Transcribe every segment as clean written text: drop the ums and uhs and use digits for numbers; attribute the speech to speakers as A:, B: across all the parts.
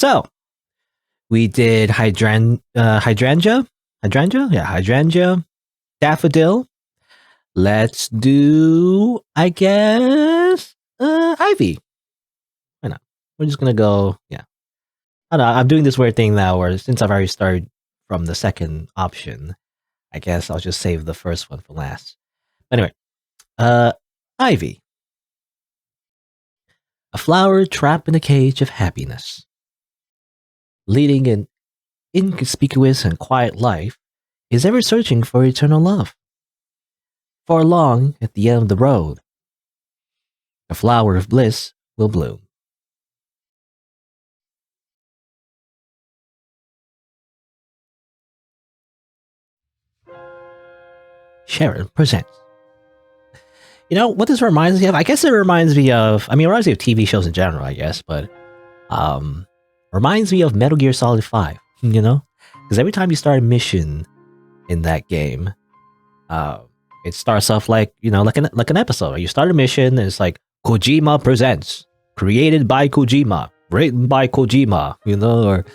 A: So we did hydrangea, daffodil. Let's do, I guess, ivy. Why not? We're just gonna go, yeah. I don't know, I'm doing this weird thing now where since I've already started from the second option, I guess I'll just save the first one for last. Anyway, ivy. A flower trapped in a cage of happiness. Leading an inconspicuous and quiet life, is ever searching for eternal love. For long, at the end of the road, a flower of bliss will bloom. Charon presents. You know what this reminds me of? I guess it reminds me of, it reminds me of TV shows in general, I guess, but reminds me of Metal Gear Solid 5, you know? Because every time you start a mission in that game, it starts off like, like an episode. You start a mission and it's like, Kojima presents, created by Kojima, written by Kojima, or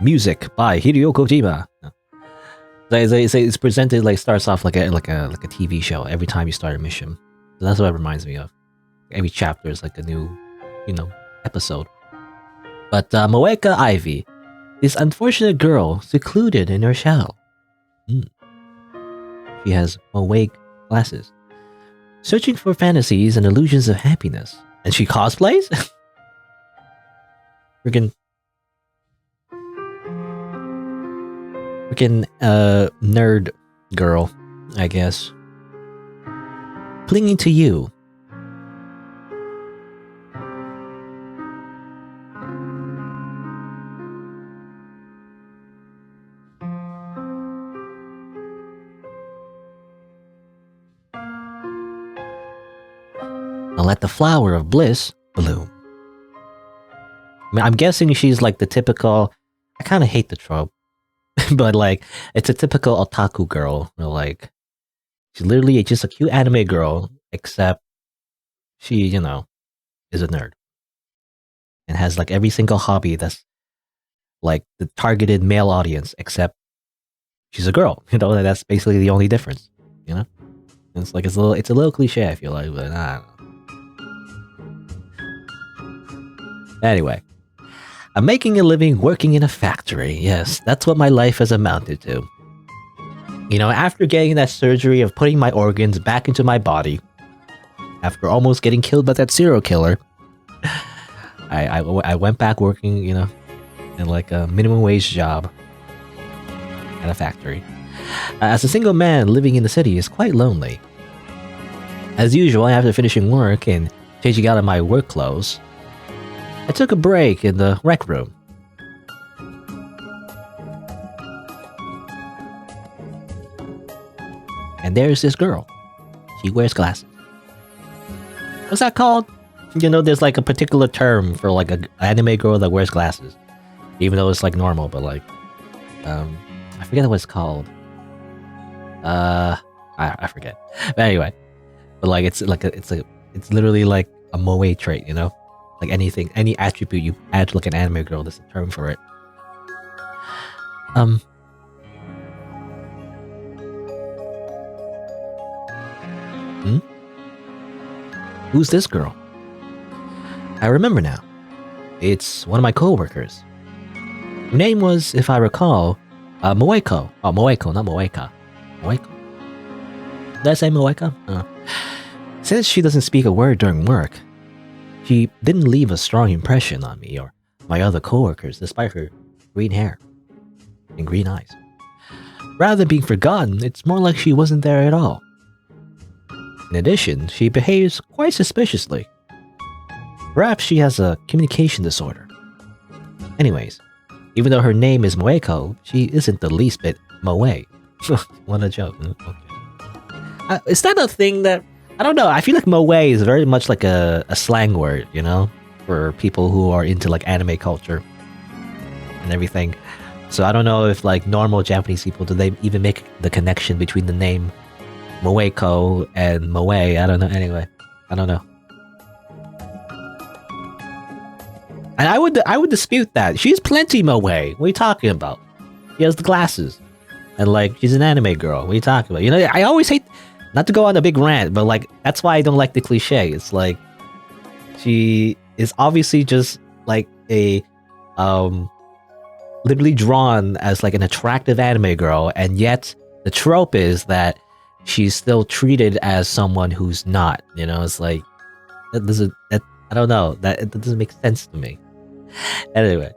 A: music by Hideo Kojima. It's presented like starts off like a TV show every time you start a mission. So that's what it reminds me of. Every chapter is like a new, episode. But Moeko Ivy, this unfortunate girl secluded in her shell. She has Moeko glasses, searching for fantasies and illusions of happiness. And she cosplays? Freaking nerd girl, I guess. Clinging to you. And let the flower of bliss bloom. I'm guessing she's like the typical, I kind of hate the trope, but like, it's a typical otaku girl. Like, she's literally just a cute anime girl, except she, is a nerd. And has like every single hobby that's like the targeted male audience, except she's a girl. That's basically the only difference. It's like it's a little cliche, I feel like, but I don't know. Anyway, I'm making a living working in a factory. Yes, that's what my life has amounted to. After getting that surgery of putting my organs back into my body, after almost getting killed by that serial killer, I went back working, in like a minimum wage job at a factory. As a single man living in the city is quite lonely. As usual, after finishing work and changing out of my work clothes, I took a break in the rec room. And there's this girl. She wears glasses. What's that called? There's like a particular term for like an anime girl that wears glasses. Even though it's like normal, but like, I forget what it's called. I forget. But anyway, but like it's literally like a moe trait, Like anything, any attribute you add to like an anime girl, there's a term for it. Who's this girl? I remember now. It's one of my co-workers. Her name was, if I recall, Moeko. Oh, Moeko, not Moeka. Moeko? Did I say Moeka? Since she doesn't speak a word during work, she didn't leave a strong impression on me or my other coworkers despite her green hair and green eyes. Rather than being forgotten, it's more like she wasn't there at all. In addition, she behaves quite suspiciously. Perhaps she has a communication disorder. Anyways, even though her name is Moeko, she isn't the least bit moe. What a joke. Okay. Is that a thing that... I don't know, I feel like moe is very much like a slang word, for people who are into like anime culture and everything. So I don't know if like normal Japanese people, do they even make the connection between the name Moeko and moe? I don't know. Anyway, I don't know. And I would dispute that. She's plenty Moe. What are you talking about? She has the glasses. And like, she's an anime girl. What are you talking about? You know, I always hate, not to go on a big rant, but like, that's why I don't like the cliche. It's like, she is obviously just like a, literally drawn as like an attractive anime girl. And yet the trope is that she's still treated as someone who's not, you know, it's like, that doesn't, I don't know, that doesn't make sense to me. Anyway.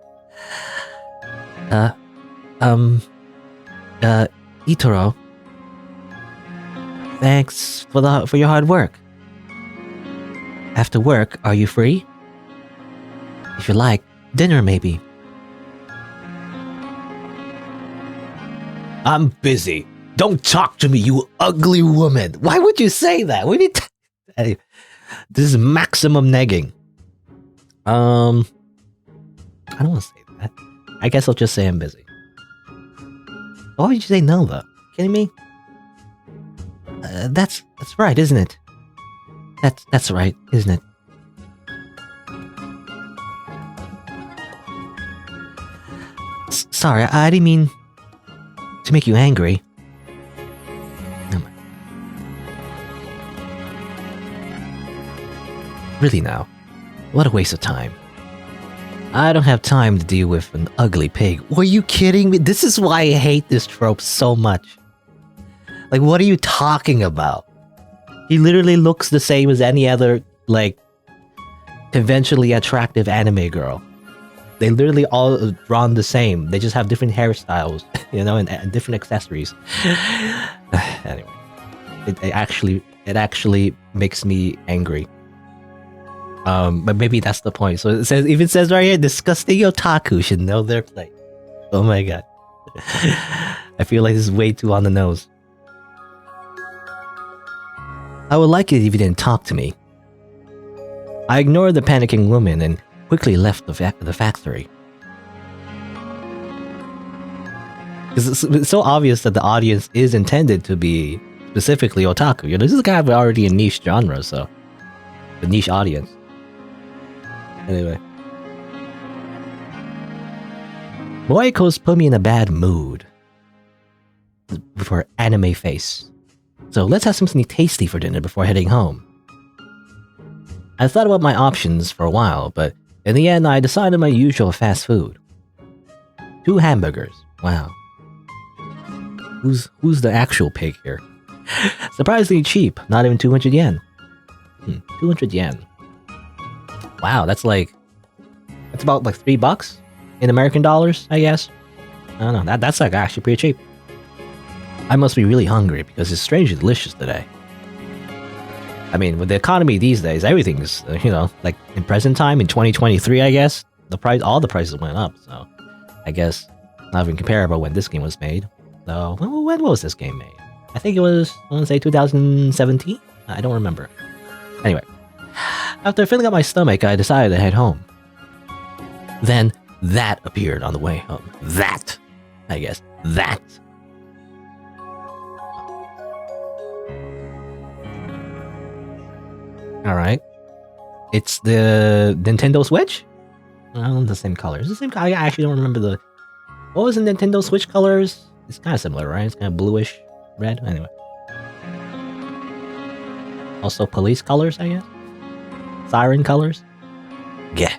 A: Itarou. Thanks for your hard work. After work, are you free? If you like, dinner maybe. I'm busy. Don't talk to me, you ugly woman. Why would you say that? We need anyway, this is maximum negging. I don't want to say that. I guess I'll just say I'm busy. Why would you say no, though? Kidding me? That's right, isn't it? That's right, isn't it? Sorry, I didn't mean to make you angry. Really now, what a waste of time. I don't have time to deal with an ugly pig. Were you kidding me? This is why I hate this trope so much. Like, what are you talking about? He literally looks the same as any other, like, conventionally attractive anime girl. They literally all drawn the same. They just have different hairstyles, you know, and different accessories. Anyway, it actually makes me angry. But maybe that's the point. So it even says right here, disgusting otaku should know their place. Oh my god. I feel like this is way too on the nose. I would like it if you didn't talk to me. I ignored the panicking woman and quickly left the factory. It's so obvious that the audience is intended to be specifically otaku. You know, this is kind of already a niche genre, so the niche audience. Anyway. Moeko's put me in a bad mood with her anime face. So let's have something tasty for dinner before heading home. I thought about my options for a while, but in the end I decided my usual fast food. 2 hamburgers. Wow. Who's the actual pig here? Surprisingly cheap, not even 200 yen. 200 yen. Wow, that's about like $3 in American dollars, I guess. I don't know, that's like actually pretty cheap. I must be really hungry because it's strangely delicious today. I mean, with the economy these days, everything's, you know, like in present time, in 2023, I guess, all the prices went up, so I guess not even comparable when this game was made. So, when was this game made? I think it was, I want to say 2017? I don't remember. Anyway, after filling up my stomach, I decided to head home. Then, that appeared on the way home. That! I guess. That! Alright. It's the Nintendo Switch? Well, the same colors. The same. I actually don't remember the... What was the Nintendo Switch colors? It's kind of similar, right? It's kind of bluish red. Anyway. Also police colors, I guess? Siren colors? Yeah.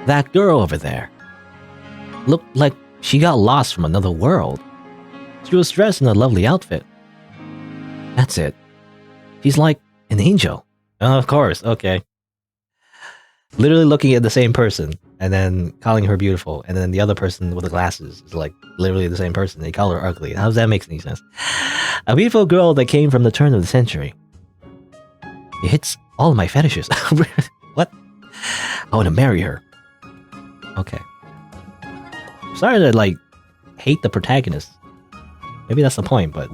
A: That girl over there looked like she got lost from another world. She was dressed in a lovely outfit. That's it. She's like an angel. Oh, of course, okay. Literally looking at the same person and then calling her beautiful, and then the other person with the glasses is like literally the same person. They call her ugly. How does that make any sense? A beautiful girl that came from the turn of the century. It hits all of my fetishes. What? I want to marry her. Okay. Sorry to like hate the protagonist. Maybe that's the point, but...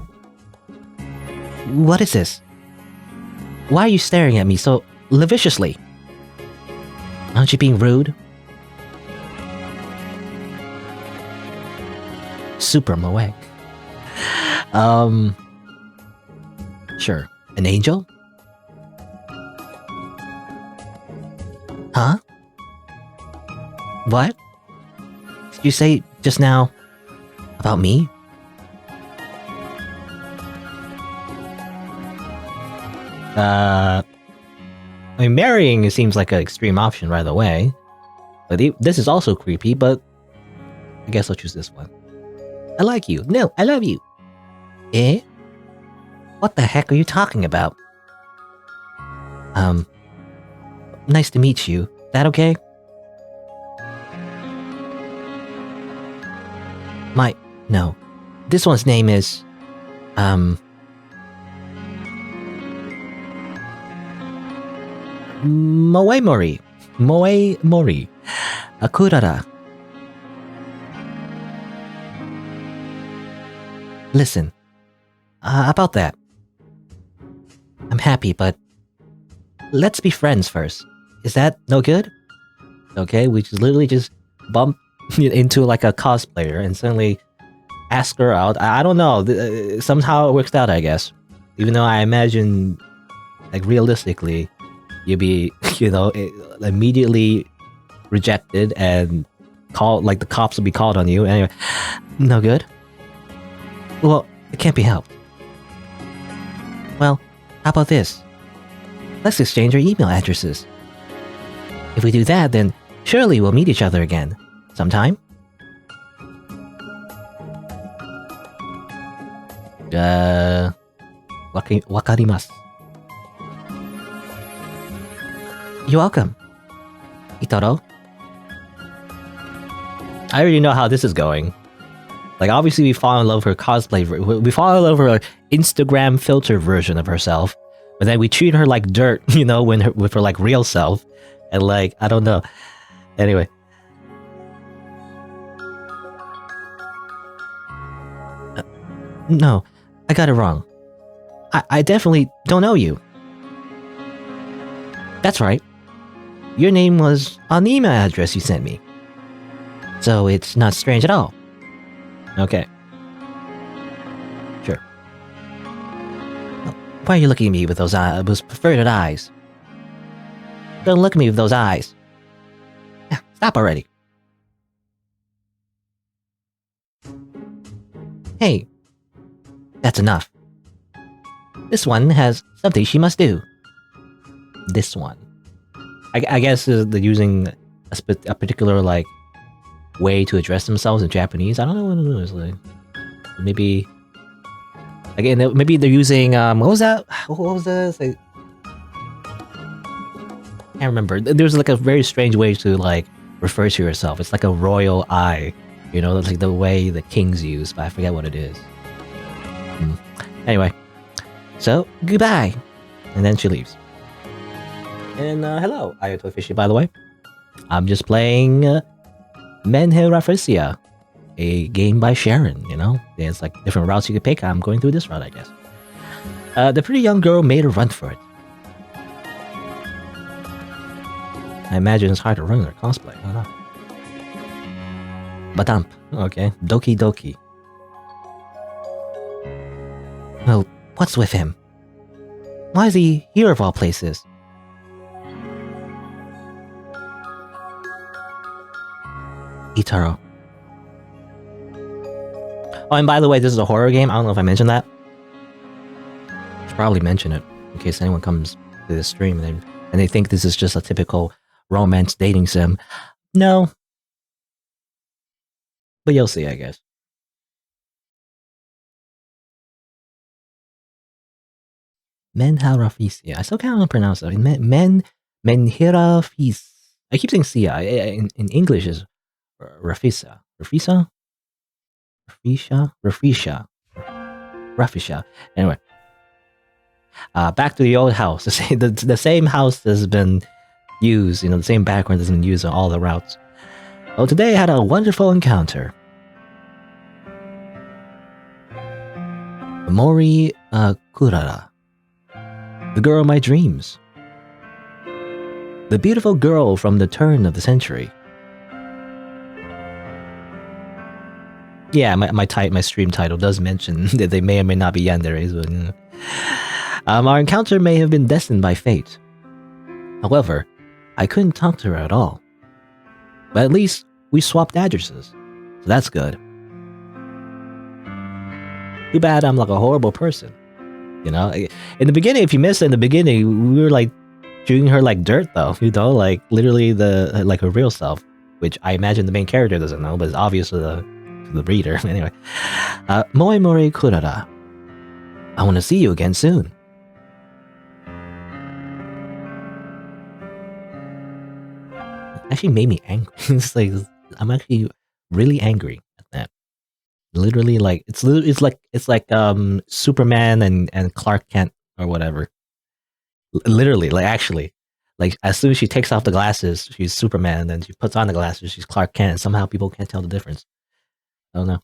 A: What is this? Why are you staring at me so lasciviously? Aren't you being rude? Super Moe. Sure. An angel? Huh? What? Did you say just now about me? I mean, marrying seems like an extreme option right away. But this is also creepy, but I guess I'll choose this one. I like you. No, I love you. Eh? What the heck are you talking about? Nice to meet you. That okay? No. This one's name is, Moemori. Moemori. Akurara. Listen. About that. I'm happy, but let's be friends first. Is that no good? Okay, we just literally just bump into like a cosplayer and suddenly ask her out. I don't know. Somehow it works out, I guess. Even though I imagine, like realistically, you'd be, immediately rejected and called, like the cops would be called on you. Anyway, no good. Well, it can't be helped. Well, how about this? Let's exchange our email addresses. If we do that, then surely we'll meet each other again. Sometime? Wakarimasu. You're welcome. Itarou. I already know how this is going. Like, obviously we fall in love with her cosplay. We fall in love with her Instagram filter version of herself. But then we treat her like dirt, with her, like, real self. And, like, I don't know. Anyway. No, I got it wrong. I definitely don't know you. That's right. Your name was on the email address you sent me. So it's not strange at all. Okay. Sure. Why are you looking at me with those perverted eyes? Don't look at me with those eyes. Stop already. Hey. That's enough. This one has something she must do. This one. I guess they're using a particular, like, way to address themselves in Japanese. I don't know what it is. Like, maybe... Again, maybe they're using... what was that? What was this? Like, I can't remember. There's, like, a very strange way to, like, refer to yourself. It's like a royal eye. It's like the way the kings use, but I forget what it is. Anyway. So, goodbye. And then she leaves. And, hello, Ayato Fishy, by the way. I'm just playing MenheRafflesia, a game by Charon, There's, like, different routes you could pick. I'm going through this route, I guess. The pretty young girl made a run for it. I imagine it's hard to run their cosplay. I don't know. Badump. Okay. Doki Doki. Well, what's with him? Why is he here of all places? Itarou. Oh, and by the way, this is a horror game. I don't know if I mentioned that. I should probably mention it in case anyone comes to this stream and they think this is just a typical romance dating sim. No. But you'll see, I guess. MenheRafflesia. I still can't pronounce it. MenheRafflesia. I keep saying Sia. In English is Rafflesia. Rafflesia. Anyway. Back to the old house. The same house has been used, the same background has been used on all the routes. Well, today I had a wonderful encounter. Mori Kurara. The girl of my dreams. The beautiful girl from the turn of the century. Yeah, my stream title does mention that they may or may not be yanderes, but our encounter may have been destined by fate. However, I couldn't talk to her at all. But at least we swapped addresses, so that's good. Too bad I'm like a horrible person. You know, in the beginning, if you missed it in the beginning, we were like treating her like dirt, though. You know, like literally like her real self, which I imagine the main character doesn't know, but it's obvious to the reader. Anyway, Moe Mori Kurara. I want to see you again soon. Actually made me angry. It's like I'm actually really angry at that. Literally, like it's like Superman and Clark Kent or whatever. Literally, like actually, like as soon as she takes off the glasses, she's Superman, and then she puts on the glasses, she's Clark Kent. And somehow people can't tell the difference. I don't know.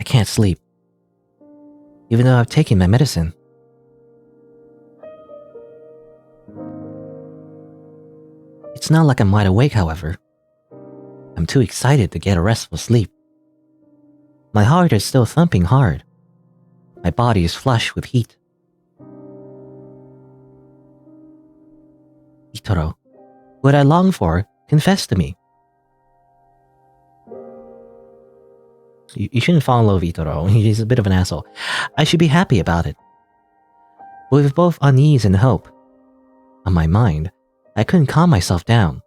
A: I can't sleep, even though I've taken my medicine. It's not like I'm wide awake, however. I'm too excited to get a restful sleep. My heart is still thumping hard. My body is flush with heat. Itarou, what I long for, confess to me. You shouldn't fall in love with Itarou. He's a bit of an asshole. I should be happy about it. But with both unease and hope on my mind, I couldn't calm myself down.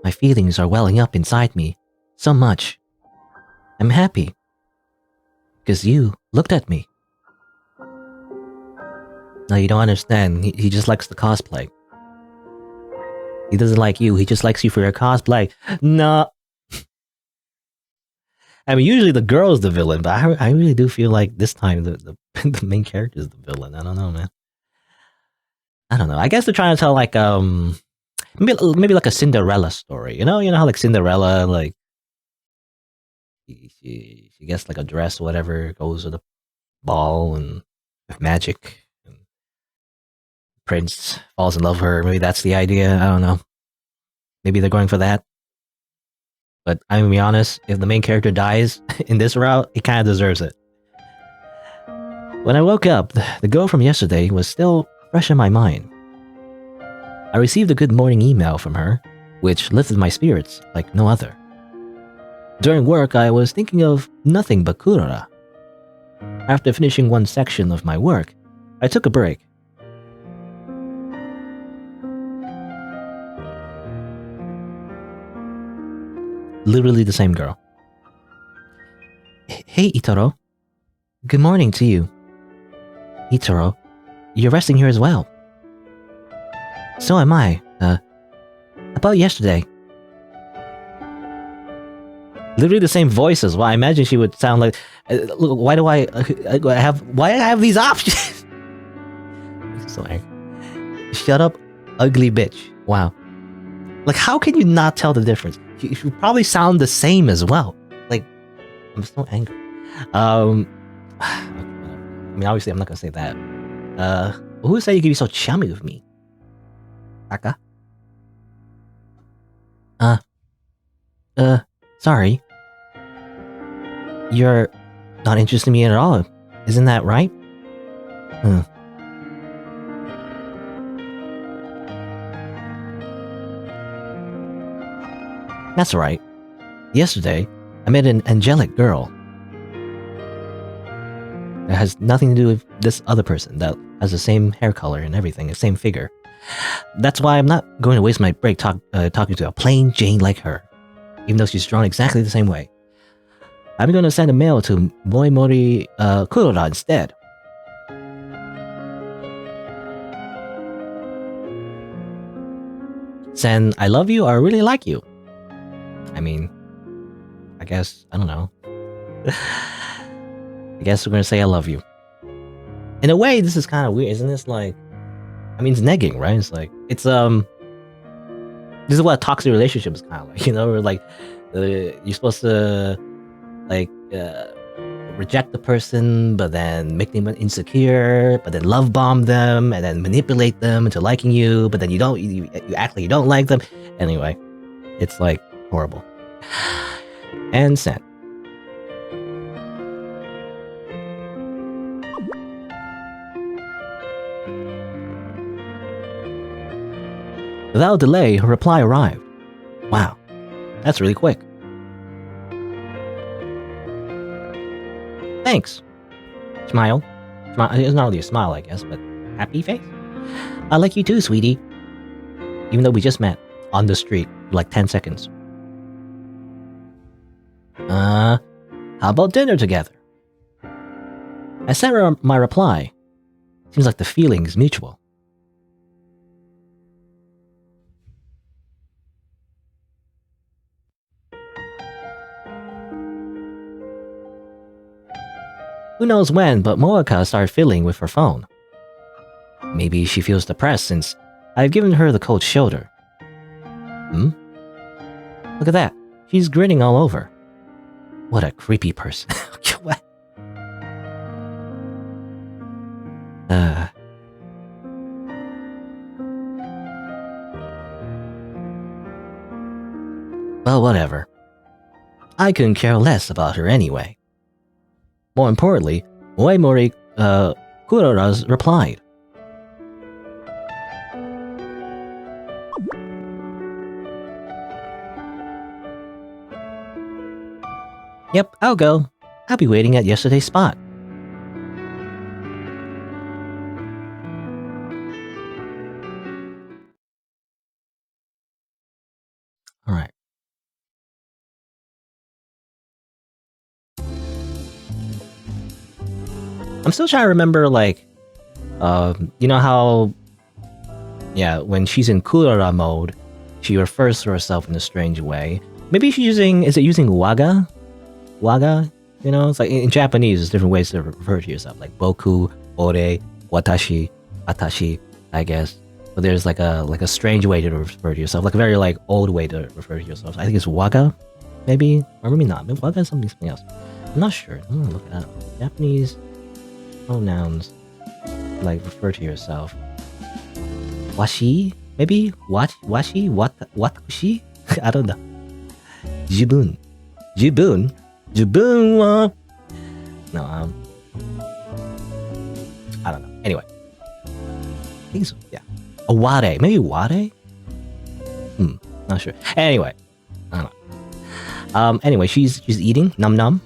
A: My feelings are welling up inside me so much. I'm happy because you looked at me. No, you don't understand. He just likes the cosplay. He doesn't like you. He just likes you for your cosplay. No. I mean, usually the girl is the villain, but I really do feel like this time the main character is the villain. I don't know, man. I don't know. I guess they're trying to tell like maybe like a Cinderella story. You know how like Cinderella, like she gets like a dress or whatever, goes to the ball and with magic. Prince falls in love with her. Maybe that's the idea. I don't know. Maybe they're going for that. But I'm gonna be honest, if the main character dies in this route, he kind of deserves it. When I woke up, the girl from yesterday was still fresh in my mind. I received a good morning email from her, which lifted my spirits like no other. During work, I was thinking of nothing but Kurara. After finishing one section of my work, I took a break. Literally the same girl. Hey, Itarou. Good morning to you. Itarou, you're resting here as well. So am I. About yesterday. Literally the same voice as well. I imagine she would sound like, why do I have these options? So angry. Shut up, ugly bitch. Wow. Like, how can you not tell the difference? You probably sound the same as well. Like, I'm so angry. I mean, obviously, I'm not gonna say that. Who said you could be so chummy with me? Aka? Sorry. You're not interested in me at all. Isn't that right? That's right. Yesterday, I met an angelic girl. It has nothing to do with this other person that has the same hair color and everything, the same figure. That's why I'm not going to waste my break talking to a plain Jane like her, even though she's drawn exactly the same way. I'm going to send a mail to Moe Mori Kurara instead. Send I love you or I really like you. I mean, I guess, I don't know. I guess we're gonna say I love you. In a way, this is kind of weird, isn't this? Like, I mean, it's negging, right? It's like, it's, this is what a toxic relationship is kind of like, you know? Or like, you're supposed to, like, reject the person, but then make them insecure, but then love bomb them, and then manipulate them into liking you, but then you act like you don't like them. Anyway, it's like horrible. And sent. Without delay, her reply arrived. Wow, that's really quick. Thanks. Smile. It's not really a smile, I guess, but happy face? I like you too, sweetie. Even though we just met on the street for like 10 seconds. How about dinner together? I sent her my reply. Seems like the feeling is mutual. Who knows when, but Moeko started fiddling with her phone. Maybe she feels depressed since I've given her the cold shoulder. Look at that. She's grinning all over. What a creepy person. What? Well, whatever. I couldn't care less about her anyway. More importantly, Moemori Kurora's replied. Yep, I'll go. I'll be waiting at yesterday's spot. Alright. I'm still trying to remember, like, you know how, yeah, when she's in Kurora mode, she refers to herself in a strange way. Maybe she's using waga? Waga? You know, it's like in Japanese, there's different ways to refer to yourself, like boku, ore, watashi, atashi, I guess. But there's like a strange way to refer to yourself, like a very like old way to refer to yourself. I think it's waga, maybe, or maybe not. Maybe waga is something else. I'm not sure. I'm gonna look it up. Japanese pronouns, like refer to yourself. Washi, maybe washi, watashi. I don't know. Jibun. No, I don't know. Anyway, I think so. Yeah, a ware, maybe ware. Not sure. Anyway, I don't know. Anyway, she's eating num num.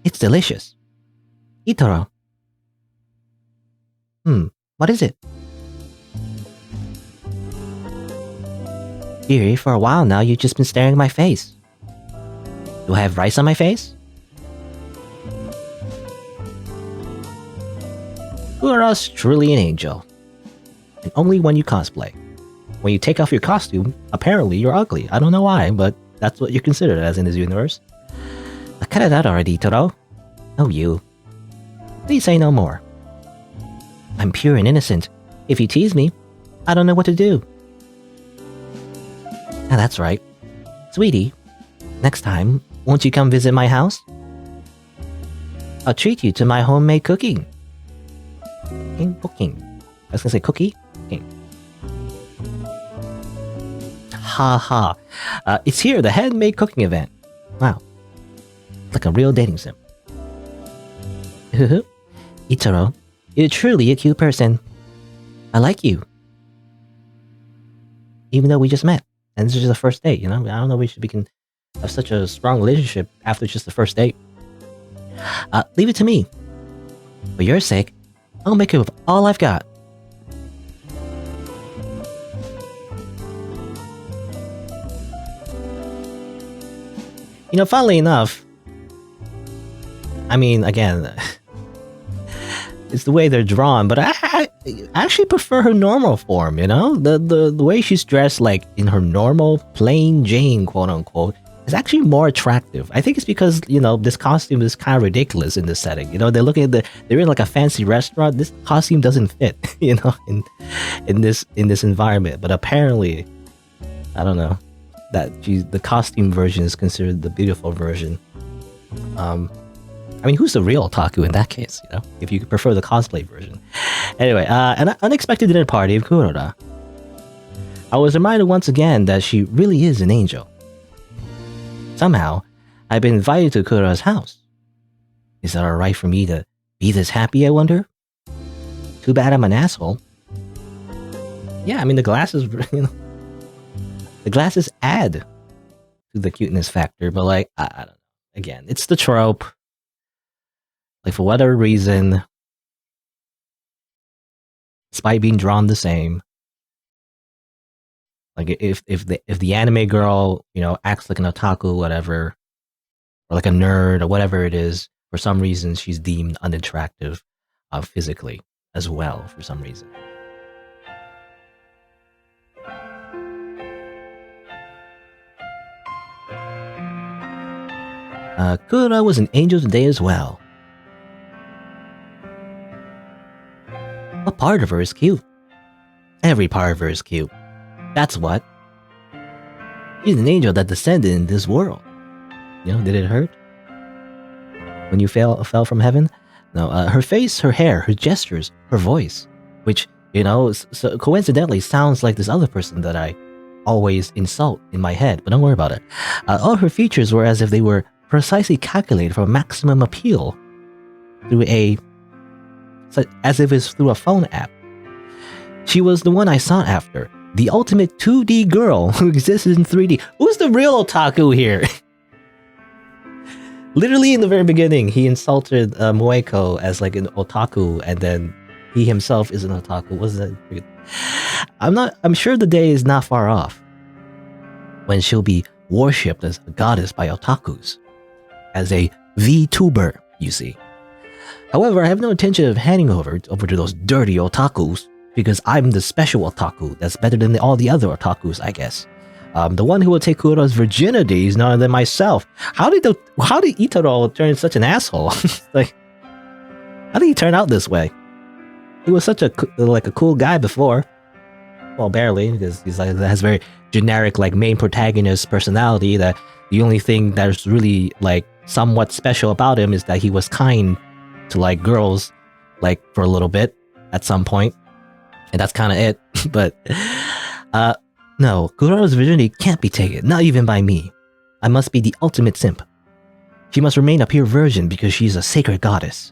A: It's delicious. Itarou. What is it? Dearie, for a while now, you've just been staring at my face. Do I have rice on my face? Kurora's truly an angel. And only when you cosplay. When you take off your costume, apparently you're ugly. I don't know why, but that's what you're considered as in this universe. Cut it out already, Itarou. Oh, you. Please say no more. I'm pure and innocent. If you tease me, I don't know what to do. Ah, that's right. Sweetie, next time, won't you come visit my house? I'll treat you to my homemade cooking. Cooking. I was gonna say cookie. Cooking. Ha ha. It's here, the handmade cooking event. Wow. Like a real dating sim. Itarou, you're truly a cute person. I like you. Even though we just met. And this is just the first date, you know? I don't know if we can have such a strong relationship after just the first date. Leave it to me. For your sake, I'll make it with all I've got. You know, funnily enough, I mean, again, it's the way they're drawn, but I actually prefer her normal form, you know? The way she's dressed, like, in her normal, plain Jane, quote-unquote, is actually more attractive. I think it's because, you know, this costume is kind of ridiculous in this setting. You know, they're looking at they're in, like, a fancy restaurant. This costume doesn't fit, you know, in this environment. But apparently, I don't know, that the costume version is considered the beautiful version. I mean, who's the real otaku in that case, you know? If you prefer the cosplay version. Anyway, an unexpected dinner party of Kuroda. I was reminded once again that she really is an angel. Somehow, I've been invited to Kuroda's house. Is that alright for me to be this happy, I wonder? Too bad I'm an asshole. Yeah, I mean, the glasses, you know, the glasses add to the cuteness factor, but like, I don't know. Again, it's the trope. Like, for whatever reason, despite being drawn the same, like if the anime girl, you know, acts like an otaku, whatever, or like a nerd or whatever it is, for some reason she's deemed unattractive, physically as well. For some reason. Kura was an angel today as well. What part of her is cute? Every part of her is cute. That's what. She's an angel that descended in this world. You know, did it hurt? When you fell from heaven? No, her face, her hair, her gestures, her voice. Which, you know, so coincidentally sounds like this other person that I always insult in my head, but don't worry about it. All her features were as if they were precisely calculated for maximum appeal through as if it's through a phone app. She was the one I sought after, the ultimate 2D girl who existed in 3D. Who's the real otaku here? Literally in the very beginning, he insulted Moeko as like an otaku, and then he himself is an otaku. Wasn't that? I'm sure the day is not far off when she'll be worshipped as a goddess by otakus, as a VTuber, you see. However, I have no intention of handing over to those dirty otakus, because I'm the special otaku that's better than all the other otakus, I guess. The one who will take Kuroda's virginity is none other than myself. How did Itarou turn such an asshole? Like, how did he turn out this way? He was such a cool guy before. Well, barely, because he's like has very generic like main protagonist personality. That the only thing that's really like somewhat special about him is that he was kind to like girls, like for a little bit at some point, and that's kind of it. But no, Kuroda's virginity can't be taken, not even by me. I must be the ultimate simp. She must remain a pure virgin because she's a sacred goddess.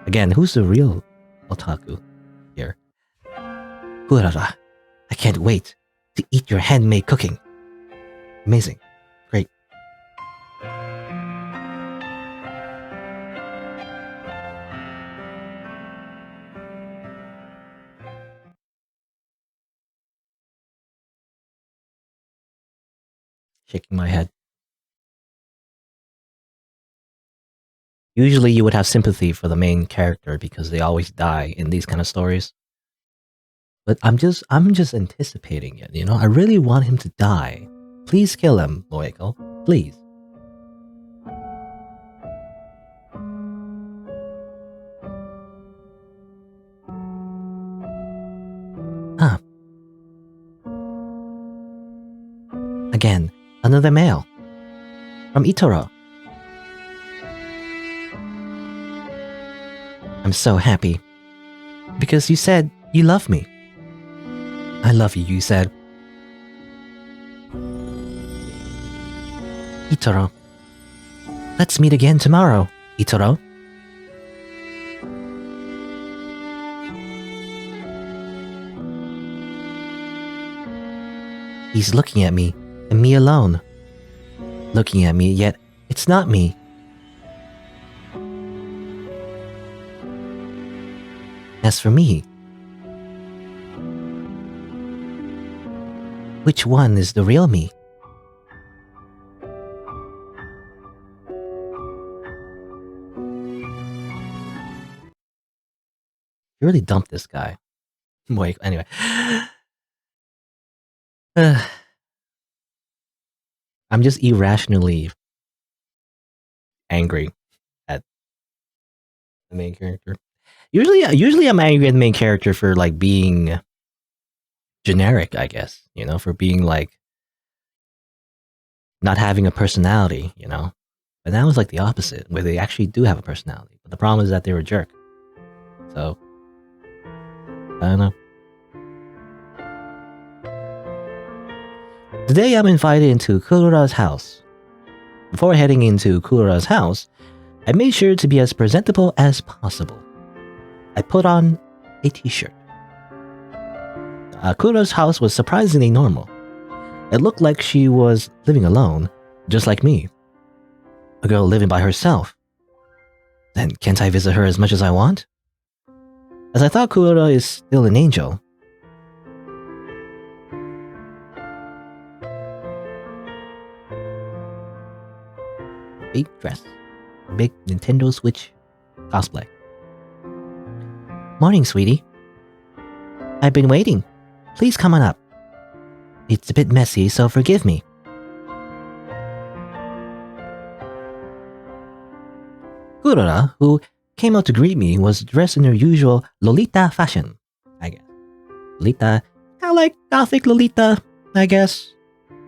A: Again, who's the real otaku here? Kuroda, I can't wait to eat your handmade cooking. Amazing. Great. Shaking my head. Usually you would have sympathy for the main character because they always die in these kind of stories. But I'm just anticipating it, you know? I really want him to die. Please kill him, Moeko. Please. Ah. Again, another mail. From Itarou. I'm so happy. Because you said you love me. I love you, you said. Itarou. Let's meet again tomorrow, Itarou. He's looking at me, and me alone. Looking at me, yet it's not me. As for me, which one is the real me? You really dumped this guy. Wait, anyway. I'm just irrationally angry at the main character. Usually I'm angry at the main character for like being generic, I guess, you know, for being like not having a personality, you know. But now it's like the opposite, where they actually do have a personality. But the problem is that they're a jerk. So, I don't know. Today I'm invited into Kurora's house. Before heading into Kurora's house, I made sure to be as presentable as possible. I put on a t-shirt. Kurora's house was surprisingly normal. It looked like she was living alone, just like me. A girl living by herself. Then can't I visit her as much as I want? As I thought Kurora is still an angel. Big dress. Big Nintendo Switch cosplay. Morning, sweetie. I've been waiting. Please come on up. It's a bit messy, so forgive me. Kurora, who came out to greet me, was dressed in her usual Lolita fashion, I guess. Lolita, kind of like Gothic Lolita, I guess.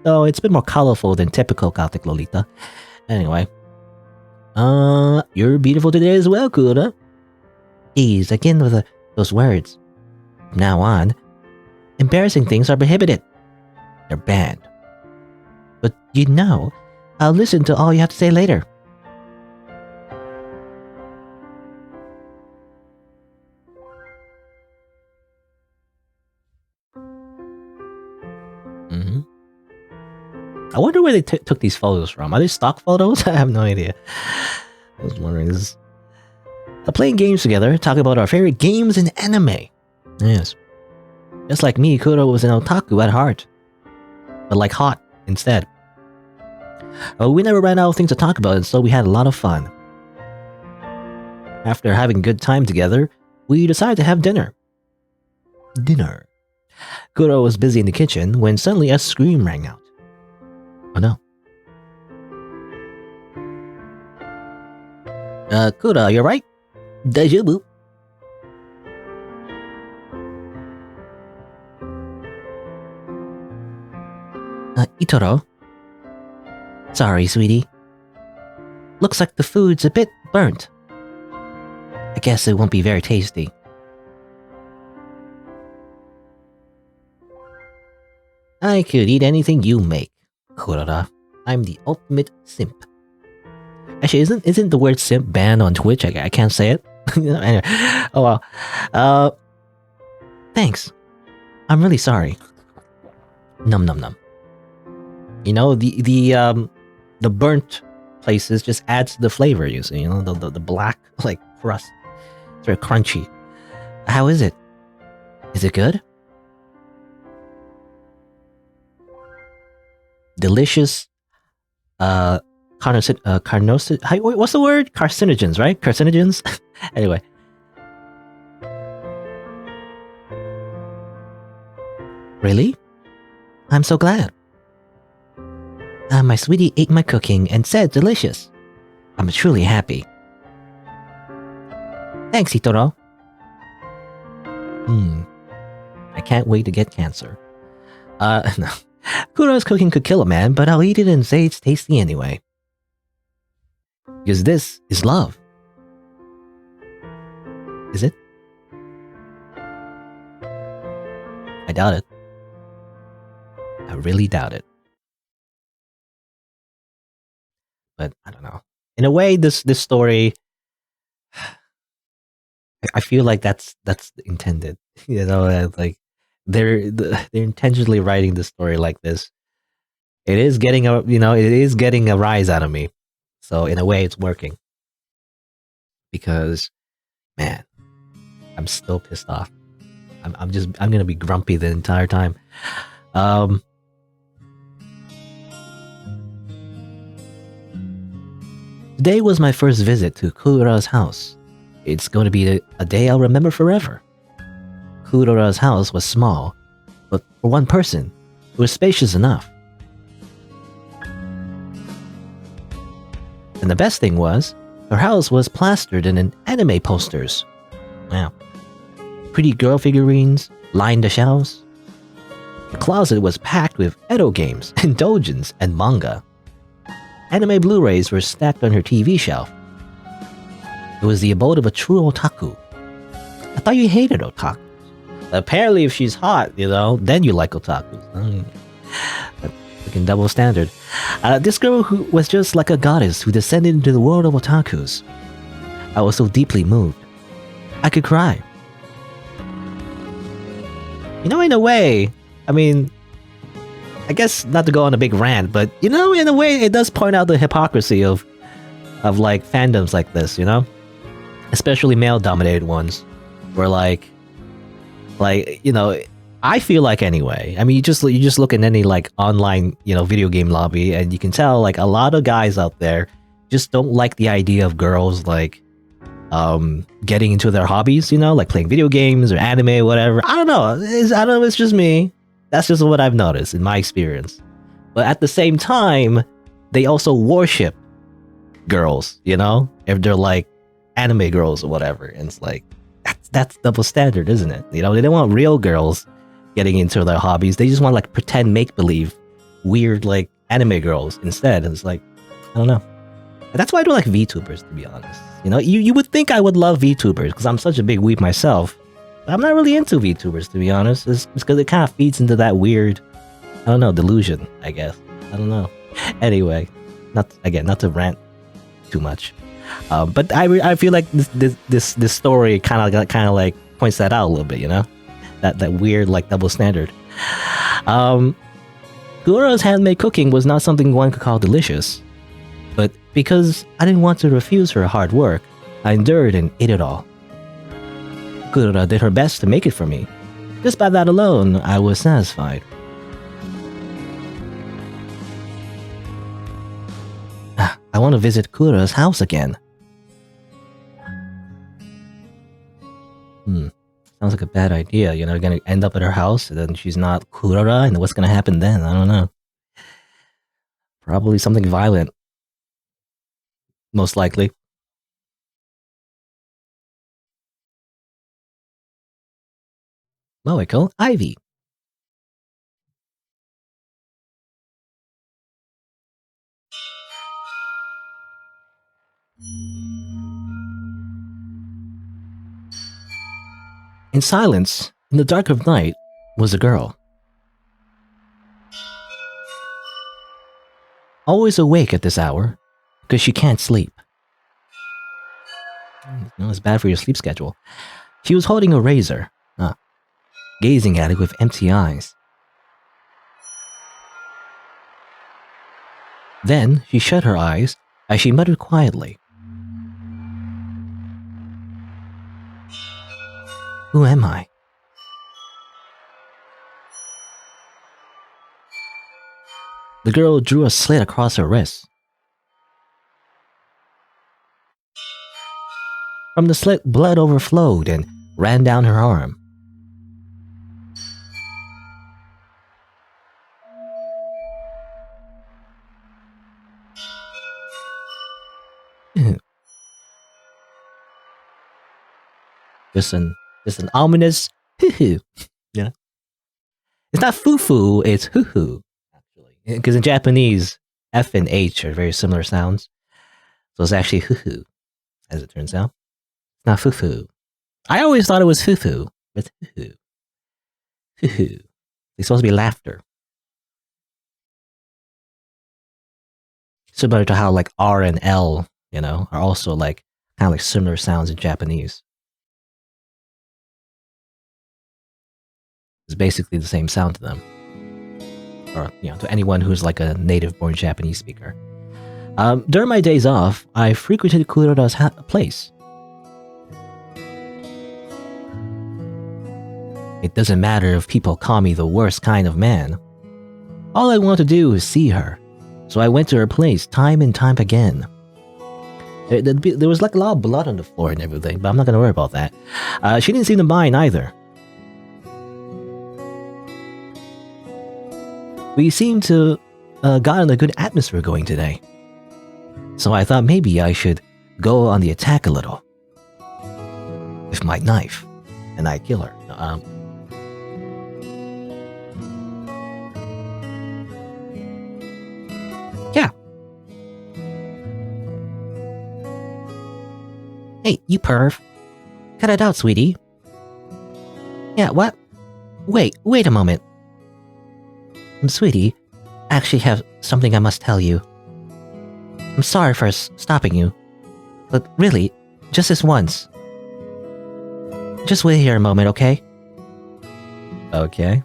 A: Though it's a bit more colorful than typical Gothic Lolita. Anyway. You're beautiful today as well, Kurora. Please, again with those words. From now on, embarrassing things are prohibited. They're banned. But you know, I'll listen to all you have to say later. I wonder where they took these photos from. Are they stock photos? I have no idea. I was wondering. Playing games together, talk about our favorite games and anime. Yes. Just like me, Kuro was an otaku at heart. But like hot instead. We never ran out of things to talk about, and so we had a lot of fun. After having a good time together, we decided to have dinner. Kuro was busy in the kitchen when suddenly a scream rang out. Oh no. Kuro, you're right. Deja vu. Itarou. Sorry, sweetie. Looks like the food's a bit burnt. I guess it won't be very tasty. I could eat anything you make, Kurora. I'm the ultimate simp. Actually, isn't the word simp banned on Twitch? I can't say it. Anyway, oh well. Thanks. I'm really sorry. Num num num. You know, the burnt places just adds to the flavor. You see, you know, the black like crust. It's very crunchy. How is it? Is it good? Delicious. What's the word? Carcinogens, right? Carcinogens. Anyway. Really? I'm so glad. My sweetie ate my cooking and said delicious. I'm truly happy. Thanks, Itarou. I can't wait to get cancer. No. Kuro's cooking could kill a man, but I'll eat it and say it's tasty anyway. Because this is love. Is it? I doubt it. I really doubt it. But I don't know. In a way, this story, I feel like that's intended. You know, like they're intentionally writing the story like this. It is getting a rise out of me. So in a way, it's working. Because, man, I'm still pissed off. I'm gonna be grumpy the entire time. Today was my first visit to Kurora's house. It's going to be a day I'll remember forever. Kurora's house was small, but for one person, it was spacious enough. And the best thing was, her house was plastered in anime posters. Wow. Pretty girl figurines lined the shelves. The closet was packed with Edo games and doujins and manga. anime Blu-rays were stacked on her TV shelf. It was the abode of a true otaku. I thought you hated otakus. Apparently, if she's hot, then you like otakus. That's fucking double standard. This girl who was just like a goddess who descended into the world of otakus. I was so deeply moved. I could cry. In a way, I mean, I guess not to go on a big rant, but in a way, it does point out the hypocrisy of like fandoms like this, especially male-dominated ones, where like I feel like anyway. I mean, you just look at any like online video game lobby, and you can tell like a lot of guys out there just don't like the idea of girls like getting into their hobbies, like playing video games or anime, whatever. I don't know. It's just me. That's just what I've noticed in my experience. But at the same time, they also worship girls, if they're like anime girls or whatever. And it's like, that's double standard, isn't it? They don't want real girls getting into their hobbies. They just want like pretend make-believe weird like anime girls instead. And it's like, I don't know. And that's why I don't like VTubers, to be honest. You would think I would love VTubers because I'm such a big weeb myself. But I'm not really into VTubers, to be honest. It's because it kind of feeds into that weird, I don't know, delusion, I guess. I don't know. Anyway, not to rant too much. But I feel like this story kind of like points that out a little bit, that weird like double standard. Kuroda's handmade cooking was not something one could call delicious, but because I didn't want to refuse her hard work, I endured and ate it all. Kuroda did her best to make it for me. Just by that alone, I was satisfied. I want to visit Kuroda's house again. Sounds like a bad idea. You're gonna end up at her house and then she's not Kuroda, and what's gonna happen then? I don't know. Probably something violent. Most likely. Moeko, Ivy. In silence, in the dark of night, was a girl. Always awake at this hour, because she can't sleep. It's bad for your sleep schedule. She was holding a razor, gazing at it with empty eyes. Then she shut her eyes as she muttered quietly. Who am I? The girl drew a slit across her wrist. From the slit, blood overflowed and ran down her arm. Just an ominous hoo-hoo. It's not foo-foo, it's hoo-hoo, actually. Because in Japanese, F and H are very similar sounds. So it's actually hoo-hoo, as it turns out. It's not foo-foo. I always thought it was foo-foo, but hoo-hoo. Hoo-hoo. It's supposed to be laughter. Similar to how like R and L, are also like kind of like similar sounds in Japanese. It's basically the same sound to them. Or, to anyone who's like a native-born Japanese speaker. During my days off, I frequented Kuroda's place. It doesn't matter if people call me the worst kind of man. All I want to do is see her. So I went to her place time and time again. There was like a lot of blood on the floor and everything, but I'm not going to worry about that. She didn't seem to mind either. We seemed to gotten a good atmosphere going today. So I thought maybe I should go on the attack a little. With my knife. And I kill her. Yeah. Hey, you perv. Cut it out, sweetie. Yeah, what? Wait a moment. Sweetie, I actually have something I must tell you. I'm sorry for stopping you, but really, just this once. Just wait here a moment, okay? Okay.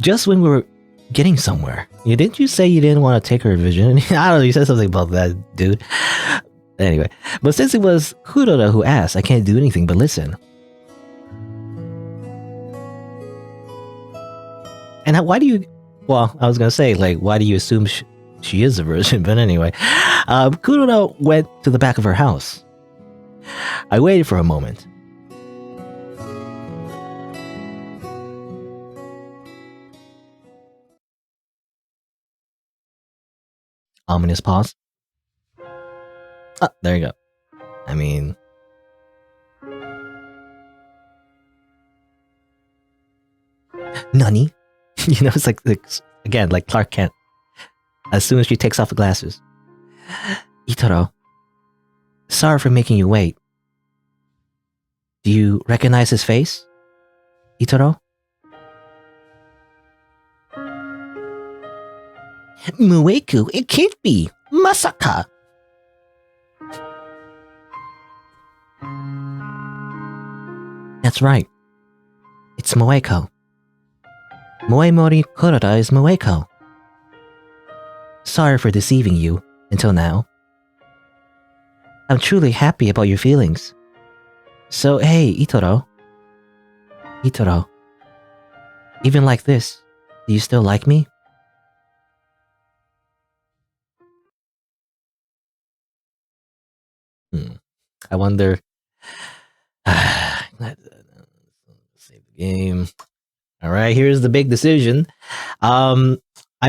A: Just when we were getting somewhere. Didn't you say you didn't want to take her vision? I don't know, you said something about that, dude. Anyway, but since it was Kuroda who asked, I can't do anything but listen. And why do you... Well, I was gonna say, like, why do you assume she is a virgin? But anyway, Kuroda went to the back of her house. I waited for a moment. Ominous pause. Oh, there you go. I mean... Nani? It's like, again, like Clark Kent. As soon as she takes off the glasses. Itarou, sorry for making you wait. Do you recognize his face? Itarou? Moeko, it can't be! Masaka! That's right. It's Moeko. Moemori Kuroda is Moeko. Sorry for deceiving you, until now. I'm truly happy about your feelings. So hey, Itarou. Itarou. Even like this, do you still like me? I wonder... Save the game. Alright, here's the big decision. I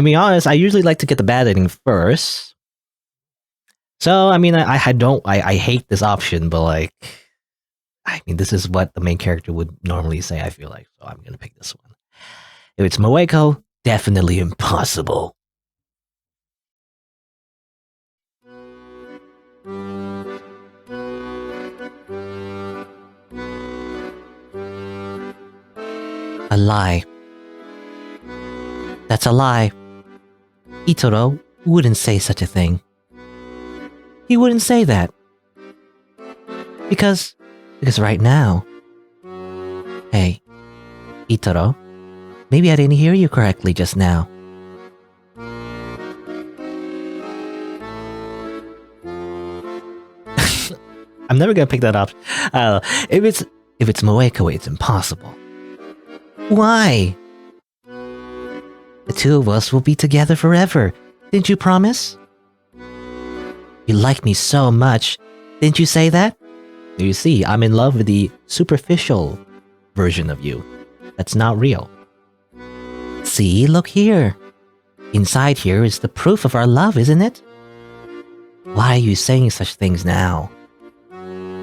A: mean, honest, I usually like to get the bad ending first. So, I mean, I hate this option, but like... I mean, this is what the main character would normally say, I feel like. So I'm gonna pick this one. If it's Moeko, definitely impossible. A lie. That's a lie. Itarou wouldn't say such a thing. He wouldn't say that. Because right now... Hey, Itarou, maybe I didn't hear you correctly just now. I'm never gonna pick that up. If it's Moeko, it's impossible. Why? The two of us will be together forever. Didn't you promise? You like me so much. Didn't you say that? You see, I'm in love with the superficial version of you. That's not real. See, look here. Inside here is the proof of our love, isn't it? Why are you saying such things now?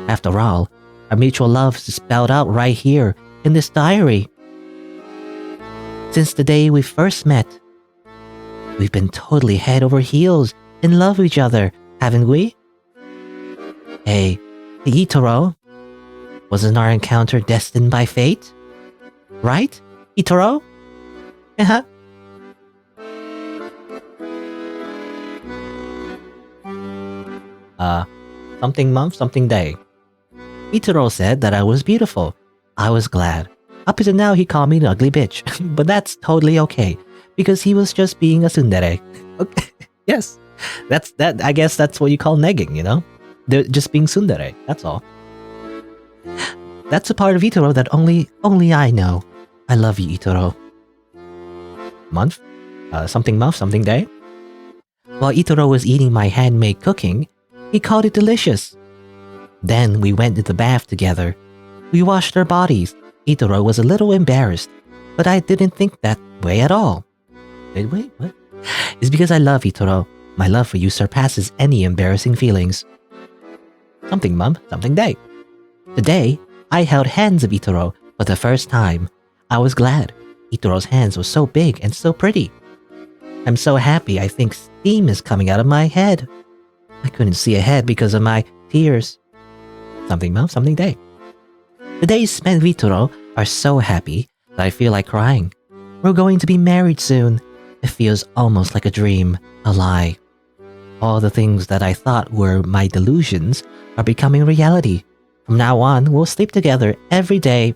A: After all, our mutual love is spelled out right here in this diary. Since the day we first met, we've been totally head over heels in love with each other, haven't we? Hey, Itarou, wasn't our encounter destined by fate? Right, Itarou? Uh-huh. Something month, something day. Itarou said that I was beautiful. I was glad. Up until now, he called me an ugly bitch. But that's totally okay, because he was just being a tsundere. Okay. Yes. I guess that's what you call negging, you know? They're just being tsundere, that's all. That's a part of Itarou that only I know. I love you, Itarou. Month? Something month, something day? While Itarou was eating my handmade cooking, he called it delicious. Then we went to the bath together. We washed our bodies. Itarou was a little embarrassed, but I didn't think that way at all. Wait, what? It's because I love Itarou. My love for you surpasses any embarrassing feelings. Something month, something day. Today, I held hands of Itarou for the first time. I was glad. Itarou's hands were so big and so pretty. I'm so happy I think steam is coming out of my head. I couldn't see ahead because of my tears. Something mouth, something day. The days spent with Itarou are so happy that I feel like crying. We're going to be married soon. It feels almost like a dream, a lie. All the things that I thought were my delusions are becoming reality. From now on, we'll sleep together every day.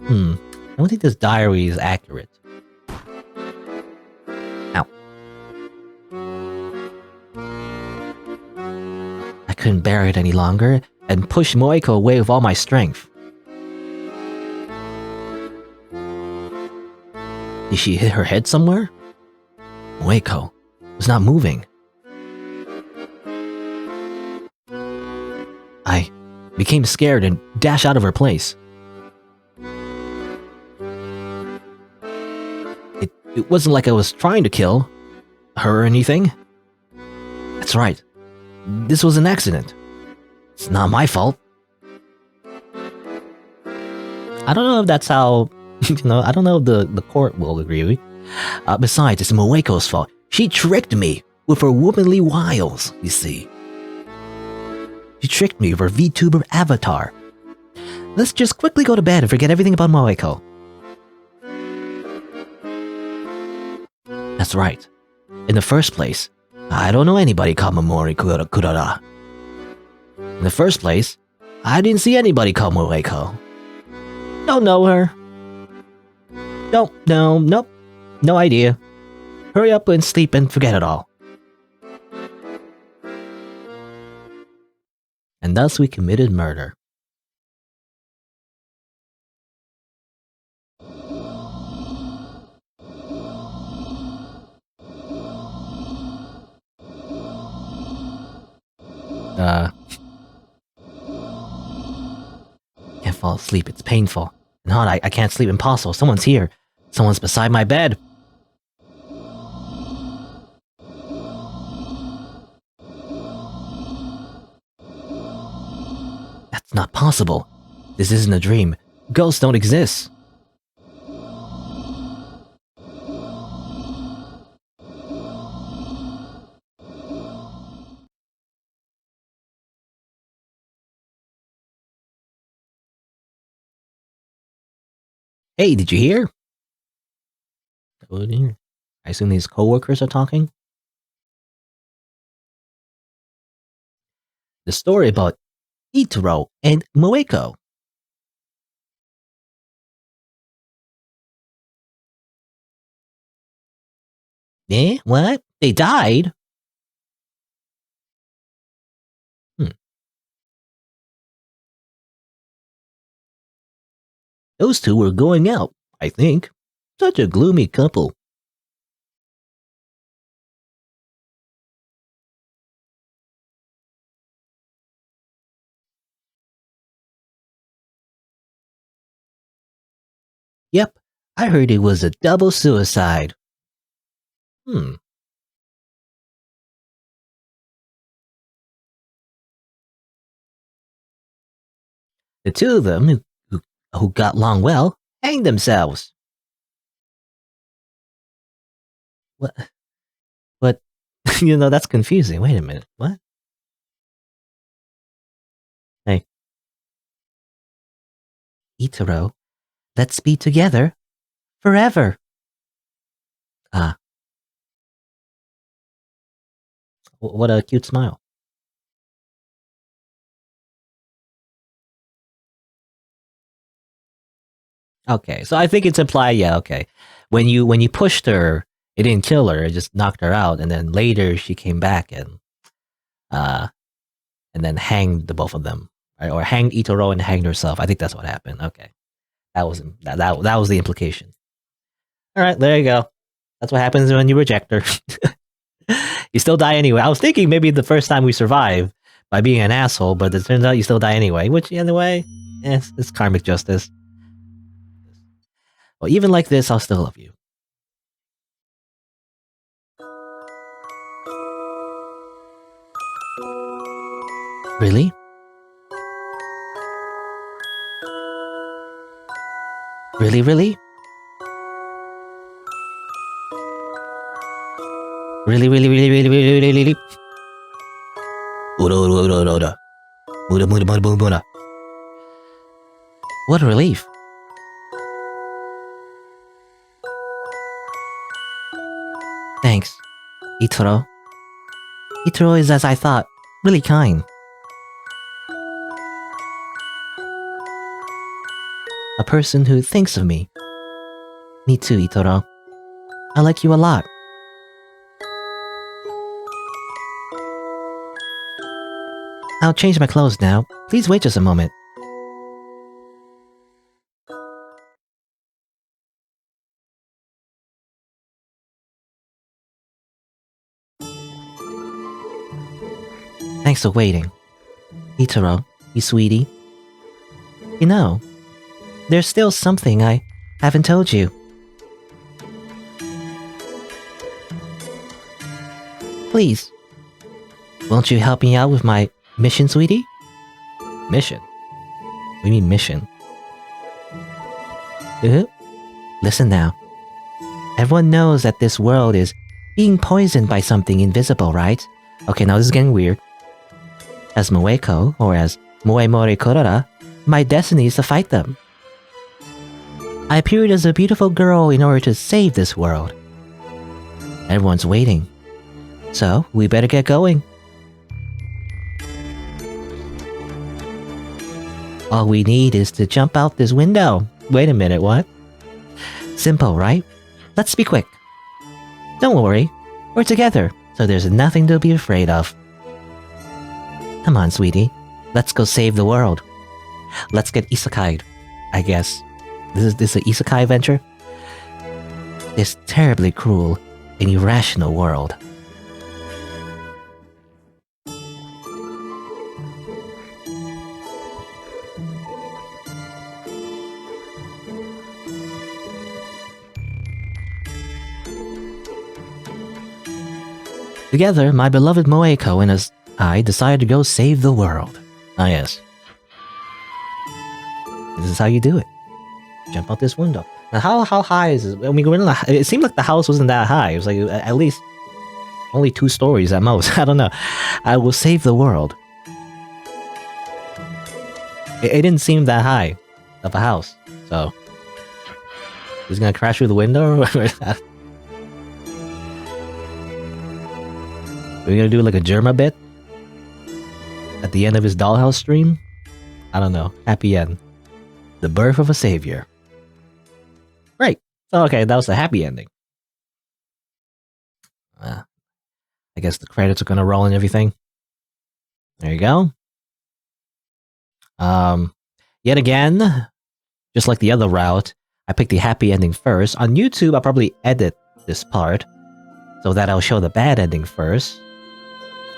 A: I don't think this diary is accurate. Ow. I couldn't bear it any longer and pushed Moeko away with all my strength. Did she hit her head somewhere? Moeko was not moving. I became scared and dashed out of her place. It wasn't like I was trying to kill her or anything. That's right. This was an accident. It's not my fault. I don't know if that's how, I don't know if the court will agree. Besides, it's Moeko's fault. She tricked me with her womanly wiles, you see. She tricked me with her VTuber avatar. Let's just quickly go to bed and forget everything about Moeko. That's right. In the first place, I don't know anybody called Momori Kurara. In the first place, I didn't see anybody called Moeko. Don't know her. Nope, no idea. Hurry up and sleep and forget it all. And thus we committed murder. Can't fall asleep, it's painful. And hot, I can't sleep, impossible. Someone's here. Someone's beside my bed. That's not possible. This isn't a dream. Ghosts don't exist. Hey, did you hear? I assume these co-workers are talking? The story about Itarou and Moeko. Eh? What? They died? Those two were going out, I think. Such a gloomy couple. Yep, I heard it was a double suicide. The two of them, who got along well, hanged themselves. What? That's confusing. Wait a minute. What? Hey. Itarou, let's be together forever. What a cute smile. Okay, so I think it's implied, yeah, okay. When you pushed her, it didn't kill her, it just knocked her out, and then later she came back and then hanged the both of them. Right? Or hanged Itarou and hanged herself. I think that's what happened. Okay. That was the implication. Alright, there you go. That's what happens when you reject her. You still die anyway. I was thinking maybe the first time we survive by being an asshole, but it turns out you still die anyway, which in a way, it's karmic justice. Well, even like this, I'll still love you. Really? Really? Really, really, really, really, really, really, really. What a relief. Thanks, Itarou. Itarou is, as I thought, really kind. A person who thinks of me. Me too, Itarou. I like you a lot. I'll change my clothes now. Please wait just a moment. Thanks for waiting. Itarou, you sweetie. You know, there's still something I haven't told you. Please, won't you help me out with my mission, sweetie? Mission? What do you mean mission? Listen now. Everyone knows that this world is being poisoned by something invisible, right? Okay, now this is getting weird. As Moeko, or as Moemori Korora, my destiny is to fight them. I appeared as a beautiful girl in order to save this world. Everyone's waiting. So, we better get going. All we need is to jump out this window. Wait a minute, what? Simple, right? Let's be quick. Don't worry, we're together, so there's nothing to be afraid of. Come on, sweetie. Let's go save the world. Let's get isekai'd, I guess. This is an isekai adventure? This terribly cruel and irrational world. Together, my beloved Moeko and I decided to go save the world. Ah, yes. This is how you do it. Jump out this window. Now, how high is this? I mean, it seemed like the house wasn't that high. It was like at least only 2 stories at most. I don't know. I will save the world. It didn't seem that high of a house. So, he's gonna crash through the window? Are we gonna do like a Germa bit? At the end of his dollhouse stream? I don't know. Happy end. The birth of a savior. Right. So, okay, that was the happy ending. I guess the credits are gonna roll and everything. There you go. Yet again, just like the other route, I picked the happy ending first. On YouTube, I'll probably edit this part so that I'll show the bad ending first.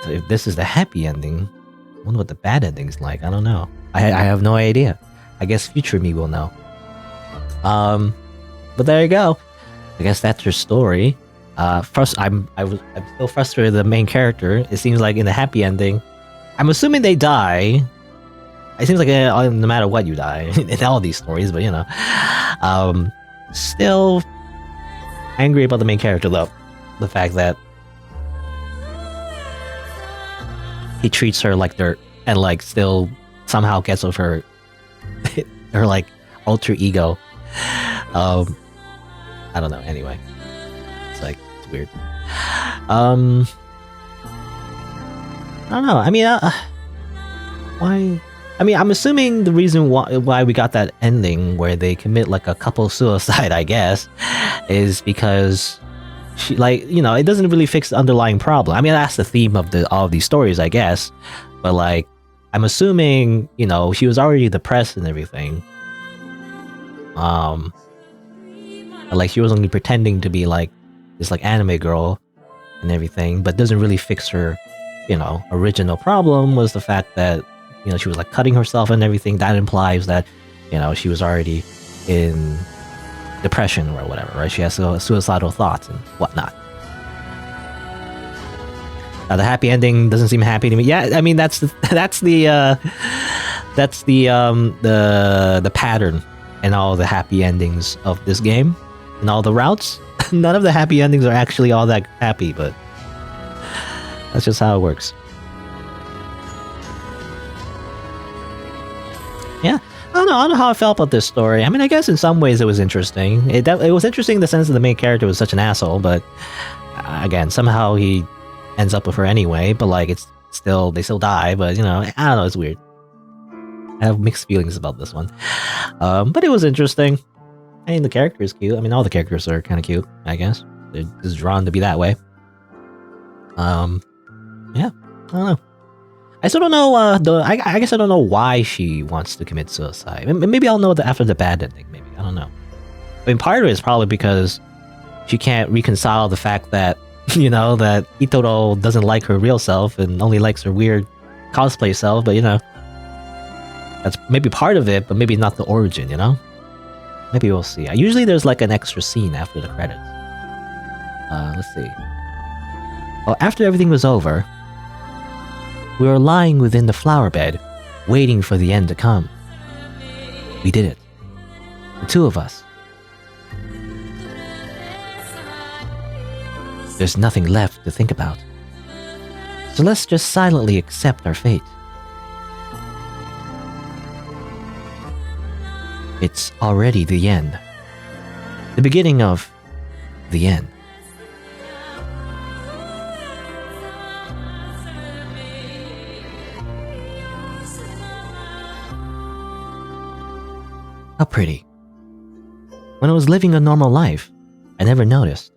A: So if this is the happy ending, I wonder what the bad ending's like. I don't know. I have no idea. I guess future me will know. But there you go. I guess that's your story. First, I'm still frustrated with the main character. It seems like in the happy ending, I'm assuming they die. It seems like no matter what you die in all these stories, but you know, still angry about the main character though. The fact that he treats her like dirt and like still somehow gets over her like alter ego. I don't know. Anyway, it's like it's weird. I don't know. I mean, why? I mean, I'm assuming the reason why we got that ending where they commit like a couple suicide, I guess, is because she, like, you know, it doesn't really fix the underlying problem. I mean, that's the theme of all of these stories, I guess. But like, I'm assuming, you know, she was already depressed and everything. Like she was only pretending to be like this like anime girl and everything, but doesn't really fix her, you know, original problem was the fact that, you know, she was like cutting herself and everything. That implies that, you know, she was already in depression or whatever, right? She has suicidal thoughts and whatnot. The happy ending doesn't seem happy to me. Yeah, I mean that's the pattern in all the happy endings of this game and all the routes. None of the happy endings are actually all that happy, but that's just how it works. I don't know how I felt about this story. I mean, I guess in some ways it was interesting. It was interesting in the sense that the main character was such an asshole, but again, somehow he ends up with her anyway. But like, they still die. But you know, I don't know. It's weird. I have mixed feelings about this one. But it was interesting. I mean, the character is cute. I mean, all the characters are kind of cute. I guess they're just drawn to be that way. Yeah, I don't know. I still don't know. I guess I don't know why she wants to commit suicide. Maybe I'll know after the bad ending. Maybe I don't know. I mean, part of it is probably because she can't reconcile the fact that you know that Itarou doesn't like her real self and only likes her weird cosplay self. But you know, that's maybe part of it, but maybe not the origin. You know, maybe we'll see. Usually there's like an extra scene after the credits. Let's see. Well, after everything was over, we were lying within the flower bed, waiting for the end to come. We did it. The two of us. There's nothing left to think about. So let's just silently accept our fate. It's already the end. The beginning of the end. How pretty. When I was living a normal life, I never noticed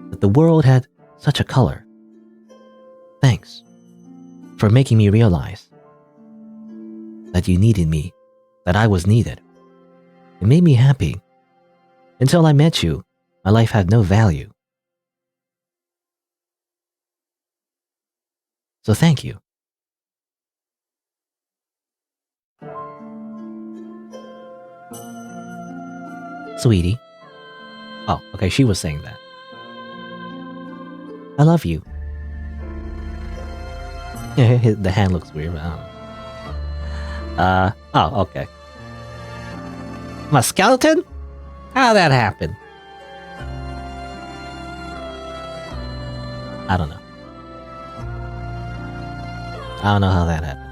A: that the world had such a color. Thanks for making me realize that you needed me, that I was needed. It made me happy. Until I met you, my life had no value. So thank you. Sweetie. Oh, okay, she was saying that. I love you. Yeah, the hand looks weird, but I don't know. Oh, okay. My skeleton? How'd that happen? I don't know. I don't know how that happened.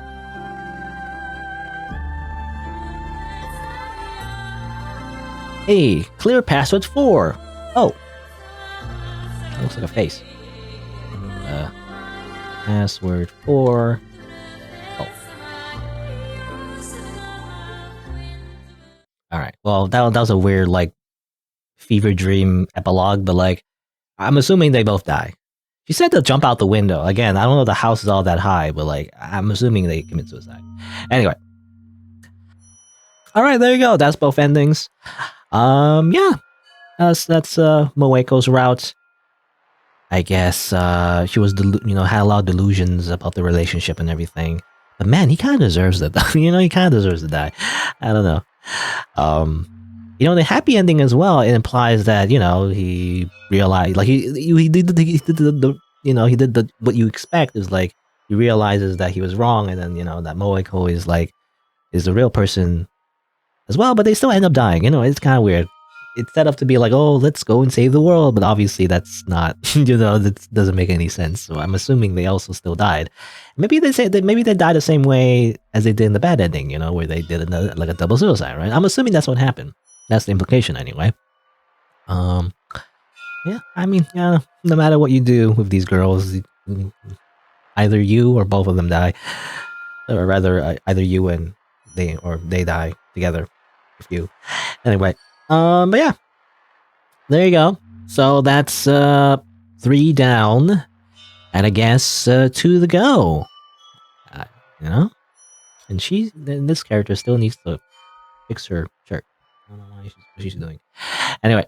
A: Hey, clear password 4. Oh. That looks like a face. Password 4. Oh. Alright, well, that was a weird, like, fever dream epilogue, but, like, I'm assuming they both die. She said to jump out the window. Again, I don't know if the house is all that high, but, like, I'm assuming they commit suicide. Anyway. Alright, there you go. That's both endings. Yeah. That's Moeko's route. I guess she was had a lot of delusions about the relationship and everything. But man, he kind of deserves it. He kind of deserves to die. I don't know. The happy ending as well. It implies that he realized, like he did what you expect is like he realizes that he was wrong, and then that Moeko is the real person as well. But they still end up dying. It's kind of weird. It's set up to be like, oh, let's go and save the world, but obviously that's not, that doesn't make any sense. So I'm assuming they also still died. Maybe they died the same way as they did in the bad ending, where they did like a double suicide, right? I'm assuming that's what happened. That's the implication anyway. Yeah, I mean, no matter what you do with these girls, either you or both of them die, or rather, either you and they die together with you. Anyway. But yeah, there you go. So that's 3 down, and I guess 2 to go. And this character still needs to fix her shirt. I don't know what she's doing. Anyway,